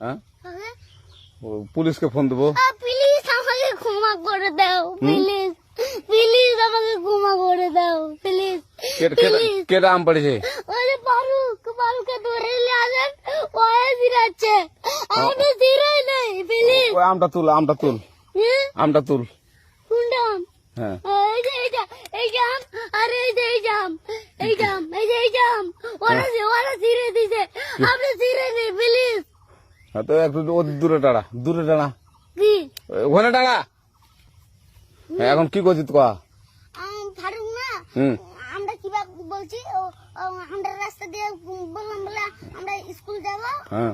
হ্যাঁ কাকে? পুলিশকে ফোন দেবো। প্লিজ আমাকে ক্ষমা করে দাও, প্লিজ প্লিজ আমাকে ক্ষমা করে দাও, প্লিজ প্লিজ। কেটা আম পড়েছে? ওই যে ফারুককে ধরে নিয়ে আসেন, ওই জিরাচ্ছে, আমি জিরাই নাই, প্লিজ। ওই আমটা তুল, আমটা তুল, আমটা তুল। কোনটা আম? হ্যাঁ এই যে এই যে আম, আর এই যে এই যে আম, এই যে আম, এই যে আম, ওরা জিরে দিছে, আপনি জিরে নেই, প্লিজ। হ্যাঁ, তো একটু দূরে টাড়া, দূরে টাড়া, কি ওখানে টাড়া। হ্যাঁ, এখন কি করছিস কয়া? ফারুক না, হুম আমরা কিভাবে বলছি, আমরা রাস্তা দিয়ে বললাম বলে আমরা স্কুল যাব, হ্যাঁ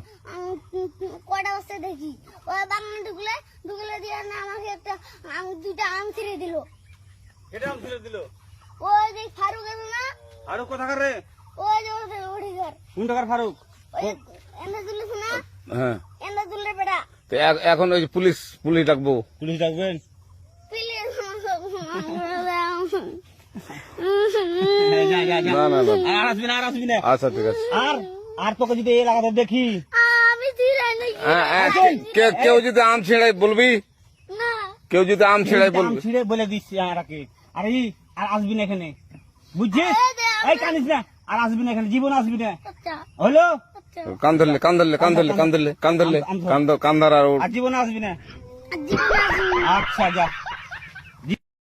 কয়টা বস্তা দেখি ওই বাগানে ঢুকলে দিয়ে না আমাকে একটা দুইটা আম ছিঁড়ে দিল। এটা আম ছিঁড়ে দিল? ওই যে ফারুক আছে না, ফারুক কোথাকার রে? ওই যে ওঠে ঘর, কোন টাকার ফারুক? ওই এনে তুলিস না, হ্যাঁ। এনে তুললে বেটা, তো এখন ওই যে পুলিশ ডাকবো। পুলিশ ডাকবেন? প্লিজ যা যা যা, না না না, আর আসবি না, আর আসবি না। আচ্ছা ঠিক আছে। আর তোকে যদি এই এলাকাতে দেখি, আমি ছিঁড়াই নাকি কেউ যদি আম ছিঁড়াই বলবি, না, কেউ যদি আম ছিঁড়াই আম বলবি। ছিঁড়ে বলে দিচ্ছি আমাকে, আর আসবি না এখানে, বুঝছিস? এই কানিস না, আর আসবি না এখানে, জীবন আসবি না, আচ্ছা হলো? আচ্ছা কান ধরলে কান্দার আর আর জীবন আসবি না। জীবন আছে। আচ্ছা যা।